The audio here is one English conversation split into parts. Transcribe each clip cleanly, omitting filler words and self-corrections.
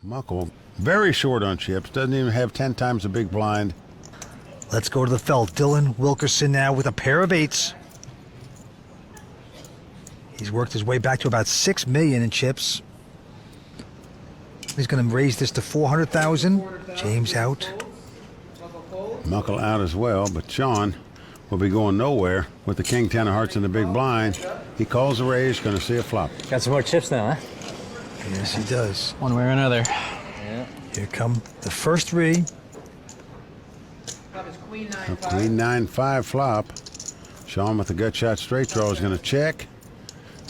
Muckle, very short on chips, doesn't even have 10 times the big blind. Let's go to the felt. Dylan Wilkerson now with a pair of eights. He's worked his way back to about 6 million in chips. He's going to raise this to 400,000. James out. Muckle out as well, but Sean will be going nowhere with the king 10 of hearts in the big blind. He calls the raise, going to see a flop. Got some more chips now, huh? Yes, he does. One way or another. Yeah. Here come the first three. A queen 9-5 flop. Sean with the gut shot straight draw is going to check.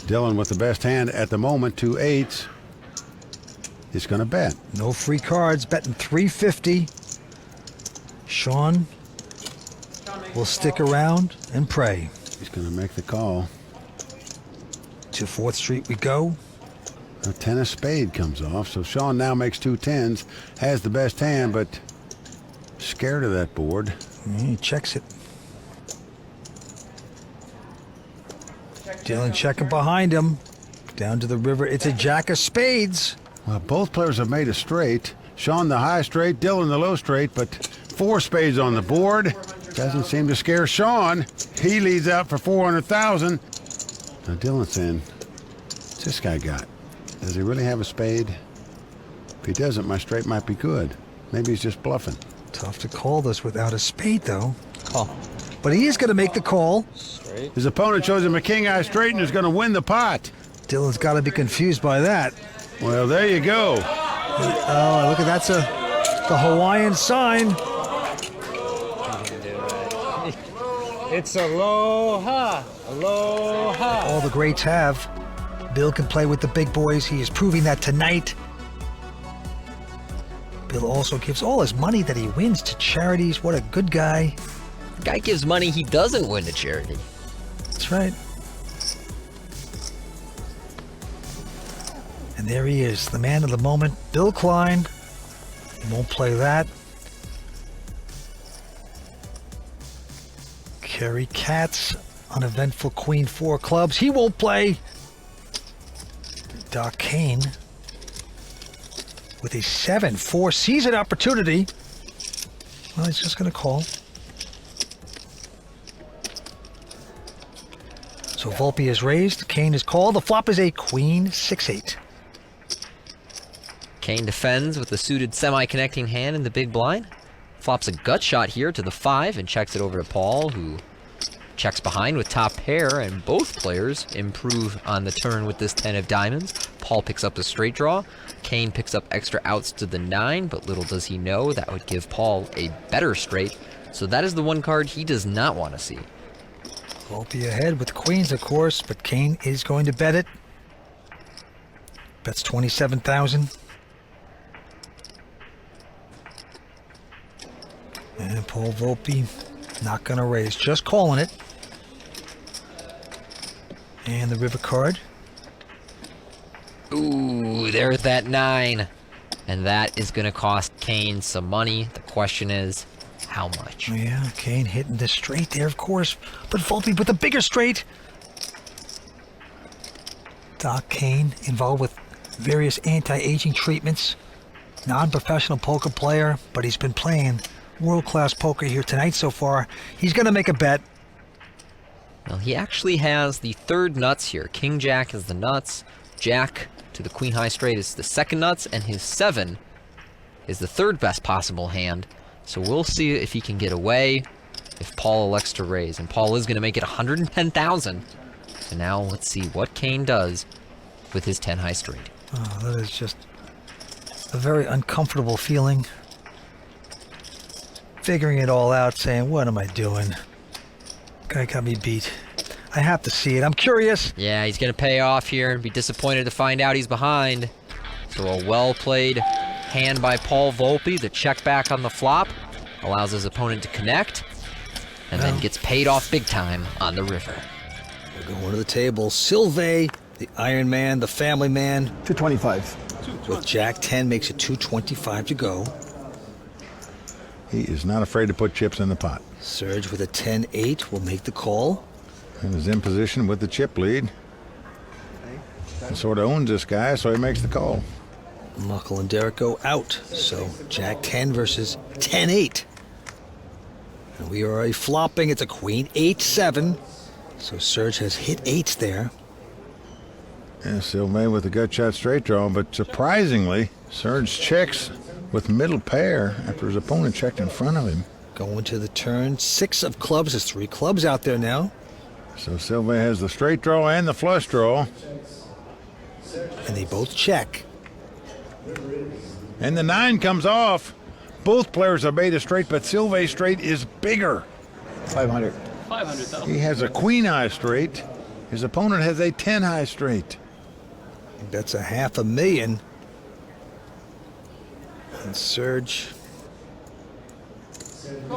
Dylan with the best hand at the moment, 2 8s. He's going to bet. No free cards, betting 350. Sean will stick around and pray. He's going to make the call. To 4th Street we go. A 10 of spade comes off, so Sean now makes 2 10s, has the best hand, but scared of that board. He checks it. Dylan checking behind him. Down to the river. It's a jack of spades. Well, both players have made a straight. Sean the high straight, Dylan the low straight, but 4 spades on the board. Doesn't seem to scare Sean. He leads out for 400,000. Now Dylan's saying, what's this guy got? Does he really have a spade? If he doesn't, my straight might be good. Maybe he's just bluffing. Tough to call this without a spade, though. Call. But he is going to make the call. Straight. His opponent shows him a king eye straight and is going to win the pot. Dylan's got to be confused by that. Well, there you go. Oh, look at that's the Hawaiian sign. It's aloha, aloha. All the greats have. Bill can play with the big boys. He is proving that tonight. Bill also gives all his money that he wins to charities. What a good guy. Guy gives money he doesn't win to charity. That's right. And there he is, the man of the moment, Bill Klein. He won't play that. Kerry Katz, uneventful queen 4 clubs. He won't play. Doc Kane with a 7-4 season opportunity. Well, he's just going to call. So Volpe is raised. Kane is called. The flop is a queen 6-8. Kane defends with the suited semi-connecting hand in the big blind. Flops a gut shot here to the 5 and checks it over to Paul, who checks behind with top pair, and both players improve on the turn with this 10 of diamonds. Paul picks up the straight draw. Kane picks up extra outs to the 9, but little does he know that would give Paul a better straight. So that is the one card he does not want to see. Volpe ahead with queens, of course, but Kane is going to bet it. Bets 27,000. And Paul Volpe not going to raise, just calling it. And the river card. Ooh, there's that 9. And that is going to cost Kane some money. The question is, how much? Yeah, Kane hitting the straight there, of course. But Volpe with a bigger straight. Doc Kane involved with various anti-aging treatments. Non-professional poker player, but he's been playing world-class poker here tonight so far. He's going to make a bet. Well, he actually has the 3rd nuts here. King Jack is the nuts. Jack to the Queen High straight is the 2nd nuts, and his 7 is the 3rd best possible hand. So we'll see if he can get away if Paul elects to raise. And Paul is going to make it 110,000. So now let's see what Kane does with his 10 high straight. Oh, that is just a very uncomfortable feeling. Figuring it all out, saying, what am I doing? Guy got me beat. I have to see it. I'm curious. Yeah, he's going to pay off here and be disappointed to find out he's behind. So a well-played hand by Paul Volpe. The check back on the flop allows his opponent to connect and then gets paid off big time on the river. We're going to the table. Sylvain, the Iron Man, the family man. 225. With Jack 10 makes it 225 to go. He is not afraid to put chips in the pot. Serge with a 10-8 will make the call. And is in position with the chip lead. And sort of owns this guy, so he makes the call. Muckle and Derek go out. So Jack 10 versus 10-8. And we are already flopping. It's a Queen 8-7. So Serge has hit eights there. Yeah, Sylvain with a gut shot straight draw, but surprisingly, Serge checks with middle pair after his opponent checked in front of him. Going to the turn. 6 of clubs. There's 3 clubs out there now. So Sylvain has the straight draw and the flush draw. And they both check. And the 9 comes off. Both players have made a straight, but Sylvain's straight is bigger. 500. He has a queen high straight. His opponent has a 10 high straight. That's $500,000. And Serge.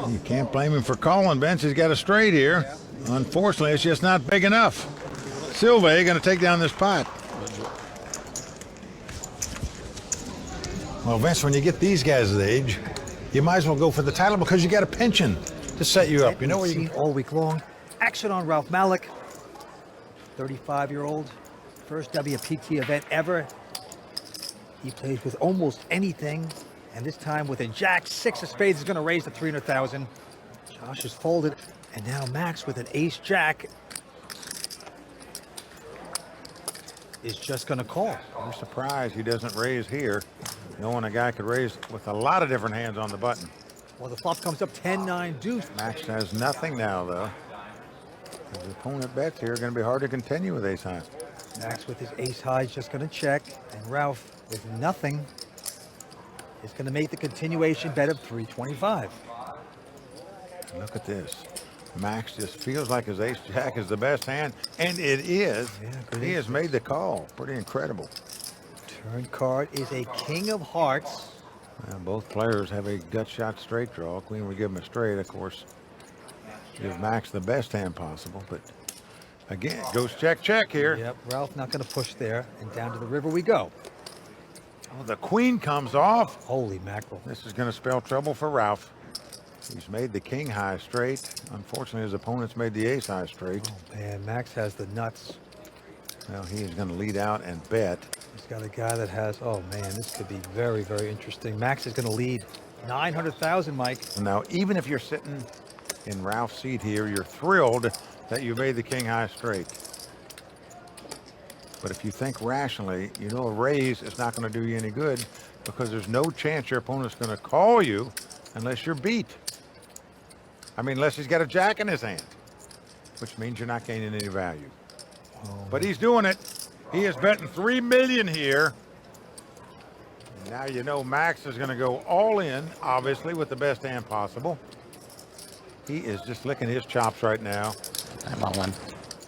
You can't blame him for calling, Vince. He's got a straight here. Unfortunately, it's just not big enough. Sylvain going to take down this pot. Well, Vince, when you get these guys' age, you might as well go for the title because you got a pension to set you up. You know where you all week long. Action on Ralph Malik, 35-year-old, first WPT event ever. He plays with almost anything, and this time with a jack, 6 of spades is going to raise to 300,000. Josh is folded, and now Max with an ace jack is just going to call. I'm surprised he doesn't raise here, knowing a guy could raise with a lot of different hands on the button. Well, the flop comes up 10-9 deuce. Max has nothing now, though. His opponent bets here are going to be hard to continue with ace high. Max with his ace high is just going to check, and Ralph with nothing is going to make the continuation bet of 325. Look at this. Max just feels like his ace jack is the best hand, and it is. Yeah, he has made the call. Pretty incredible. Turn card is a king of hearts. Well, both players have a gut shot straight draw. Queen would give him a straight, of course. Give Max the best hand possible, but again, goes check, check here. Yep, Ralph not going to push there, and down to the river we go. Oh, the queen comes off. Holy mackerel. This is going to spell trouble for Ralph. He's made the king high straight. Unfortunately, his opponent's made the ace high straight. Oh, man, Max has the nuts. Well, he is going to lead out and bet. He's got a guy that has, oh man, this could be very, very interesting. Max is going to lead 900,000, Mike. Now, even if you're sitting in Ralph's seat here, you're thrilled that you made the king high straight. But if you think rationally, you know a raise is not going to do you any good because there's no chance your opponent's going to call you unless you're beat. I mean, unless he's got a jack in his hand, which means you're not gaining any value. But he's doing it. He is betting $3 million here. Now you know Max is going to go all in, obviously, with the best hand possible. He is just licking his chops right now. I'm on one.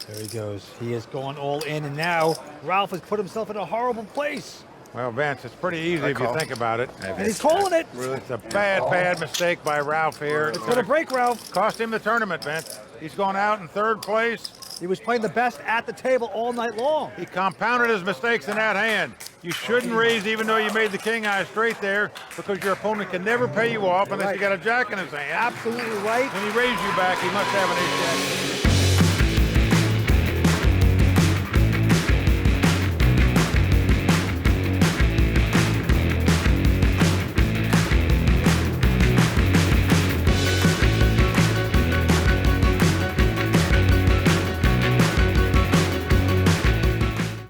There he goes. He is going all in, and now Ralph has put himself in a horrible place. Well, Vince, it's pretty easy if you think about it. And he's calling it. It's a bad mistake by Ralph here. It's going to break Ralph. Cost him the tournament, Vince. He's gone out in 3rd place. He was playing the best at the table all night long. He compounded his mistakes in that hand. You shouldn't raise even though you made the king high straight there because your opponent can never pay you off unless you got a jack in his hand. Absolutely right. When he raised you back, he must have an ace jack.